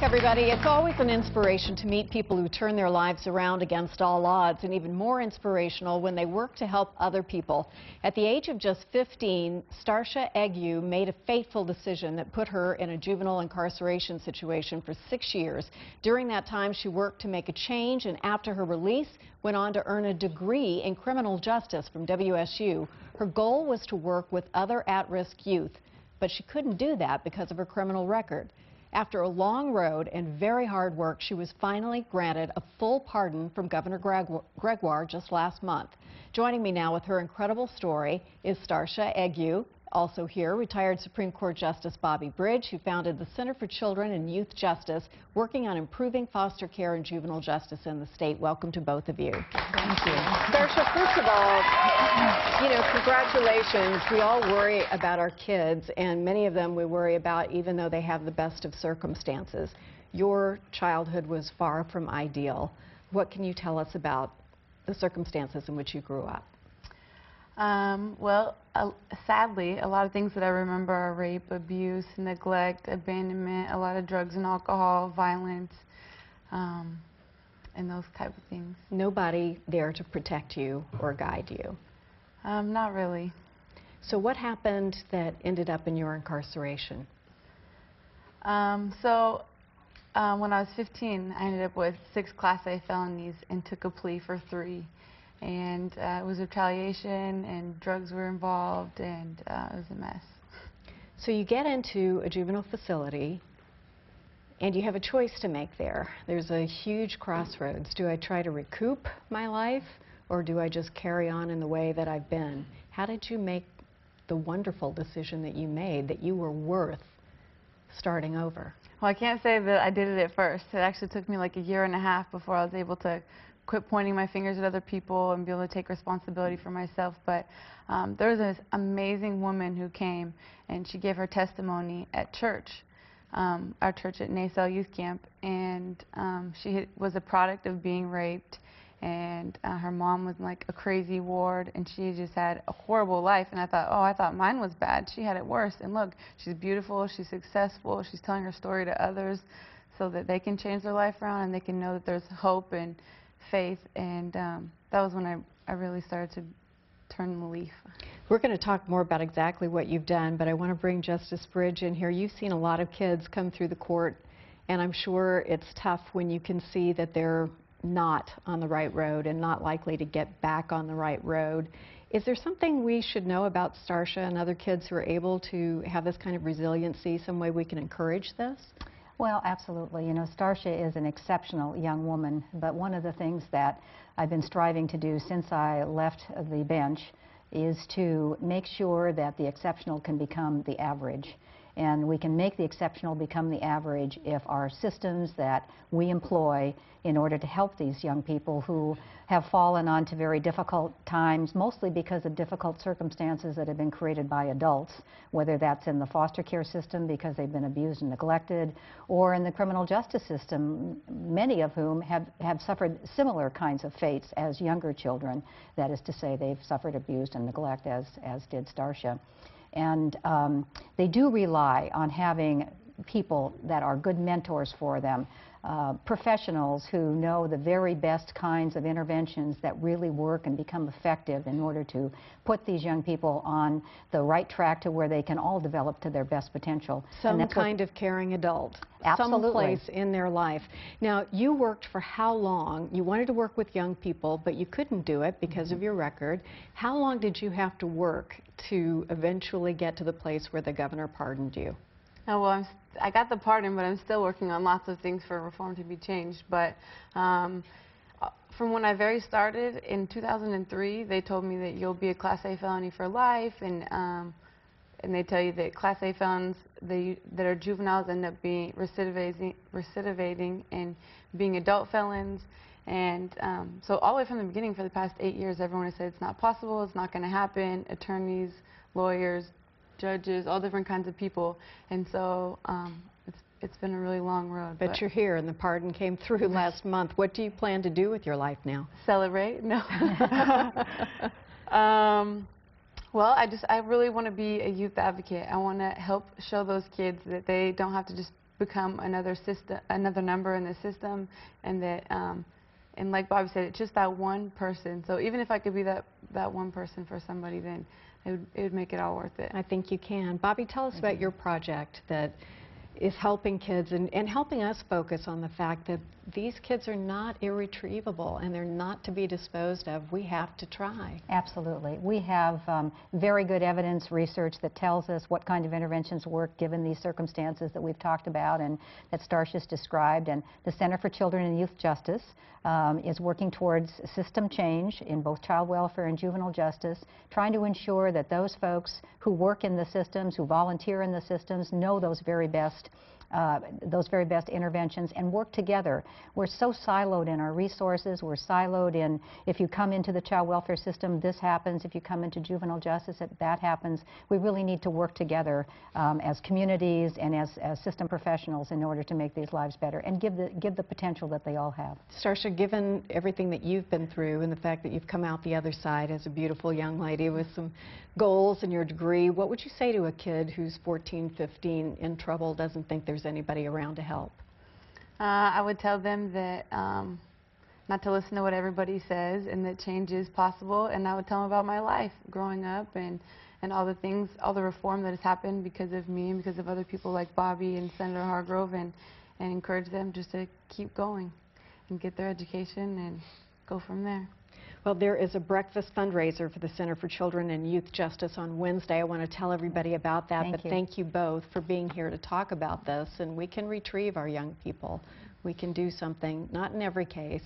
back, everybody. It's always an inspiration to meet people who turn their lives around against all odds, and even more inspirational when they work to help other people. At the age of just 15, Starsha Egu made a fateful decision that put her in a juvenile incarceration situation for 6 years. During that time, she worked to make a change, and after her release, went on to earn a degree in criminal justice from WSU. Her goal was to work with other at-risk youth, but she couldn't do that because of her criminal record. After a long road and very hard work, she was finally granted a full pardon from Governor Gregoire just last month. Joining me now with her incredible story is Starsha Egu. Also here, retired Supreme Court Justice Bobbe Bridge, who founded the Center for Children and Youth Justice, working on improving foster care and juvenile justice in the state. Welcome to both of you. Thank you. Starsha, first of all, congratulations. We all worry about our kids, and many of them we worry about even though they have the best of circumstances. Your childhood was far from ideal. What can you tell us about the circumstances in which you grew up? Sadly, a lot of things that I remember are rape, abuse, neglect, abandonment, a lot of drugs and alcohol, violence, and those type of things. Nobody there to protect you or guide you? Not really. So what happened that ended up in your incarceration? When I was 15, I ended up with 6 Class A felonies and took a plea for 3. And it was retaliation, and drugs were involved, and it was a mess. So you get into a juvenile facility, and you have a choice to make there. There's a huge crossroads. Do I try to recoup my life, or do I just carry on in the way that I've been? How did you make the wonderful decision that you made, that you were worth starting over? Well, I can't say that I did it at first. It actually took me like a year and a half before I was able to quit pointing my fingers at other people and be able to take responsibility for myself. But there was this amazing woman who came, and she gave her testimony at church, our church at Nacelle Youth Camp, and she was a product of being raped, and her mom was in like a crazy ward, and she just had a horrible life. And I thought mine was bad. She had it worse. And look, she's beautiful, she's successful, she's telling her story to others so that they can change their life around and they can know that there's hope and faith. And that was when I really started to turn the leaf. We're going to talk more about exactly what you've done, but I want to bring Justice Bridge in here. You've seen a lot of kids come through the court, and I'm sure it's tough when you can see that they're not on the right road and not likely to get back on the right road. Is there something we should know about Starsha and other kids who are able to have this kind of resiliency, some way we can encourage this? Well, absolutely. You know, Starsha is an exceptional young woman, but one of the things that I've been striving to do since I left the bench is to make sure that the exceptional can become the average. And we can make the exceptional become the average if our systems that we employ in order to help these young people who have fallen onto very difficult times, mostly because of difficult circumstances that have been created by adults, whether that's in the foster care system because they've been abused and neglected, or in the criminal justice system, many of whom have suffered similar kinds of fates as younger children. That is to say, they've suffered abuse and neglect, as did Starsha. And they do rely on having people that are good mentors for them, professionals who know the very best kinds of interventions that really work and become effective in order to put these young people on the right track to where they can all develop to their best potential. Some kind of caring adult. Absolutely. Some place in their life. Now, you worked for how long? You wanted to work with young people, but you couldn't do it because of your record. How long did you have to work to eventually get to the place where the governor pardoned you? Oh, well, I got the pardon, but I'm still working on lots of things for reform to be changed. But from when I very started in 2003, they told me that you'll be a Class A felony for life, and they tell you that Class A felons that are juveniles end up being recidivating and being adult felons. And so all the way from the beginning, for the past 8 years, everyone has said it's not possible, it's not going to happen. Attorneys, lawyers, judges, all different kinds of people. And so it's been a really long road. But you're here, and the pardon came through last month. What do you plan to do with your life now? Celebrate? No. Well, I really want to be a youth advocate. I want to help show those kids that they don't have to just become another number in the system, and that and like Bobby said, it's just that one person. So even if I could be that one person for somebody, then it would make it all worth it. I think you can. Bobby, tell us about your project that is helping kids and helping us focus on the fact that these kids are not irretrievable and they're not to be disposed of. We have to try. Absolutely. We have very good evidence research that tells us what kind of interventions work given these circumstances that we've talked about and that Starsha's described. And the Center for Children and Youth Justice is working towards system change in both child welfare and juvenile justice, trying to ensure that those folks who work in the systems, who volunteer in the systems, know those very best interventions and work together. We're so siloed in our resources. We're siloed in, if you come into the child welfare system, this happens. If you come into juvenile justice, that happens. We really need to work together as communities and as system professionals in order to make these lives better and give the potential that they all have. Starsha, given everything that you've been through and the fact that you've come out the other side as a beautiful young lady with some goals and your degree, what would you say to a kid who's 14, 15, in trouble, doesn't think there's anybody around to help? I would tell them that not to listen to what everybody says and that change is possible, and I would tell them about my life growing up and all the things, all the reform that has happened because of me and because of other people like Bobby and Senator Hargrove, and encourage them just to keep going and get their education and go from there. Well, there is a breakfast fundraiser for the Center for Children and Youth Justice on Wednesday. I want to tell everybody about that, thank you both for being here to talk about this. And we can retrieve our young people. We can do something, not in every case,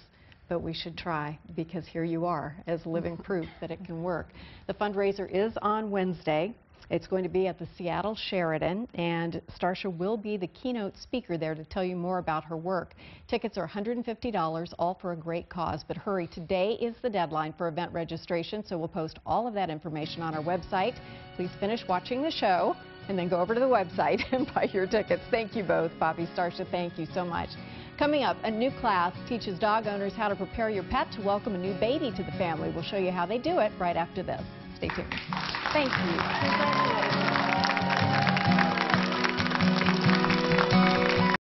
but we should try, because here you are as living proof that it can work. The fundraiser is on Wednesday. It's going to be at the Seattle Sheraton, and Starsha will be the keynote speaker there to tell you more about her work. Tickets are $150, all for a great cause. But hurry, today is the deadline for event registration, so we'll post all of that information on our website. Please finish watching the show and then go over to the website and buy your tickets. Thank you both. Bobby, Starsha, thank you so much. Coming up, a new class teaches dog owners how to prepare your pet to welcome a new baby to the family. We'll show you how they do it right after this. Stay tuned. Thank you.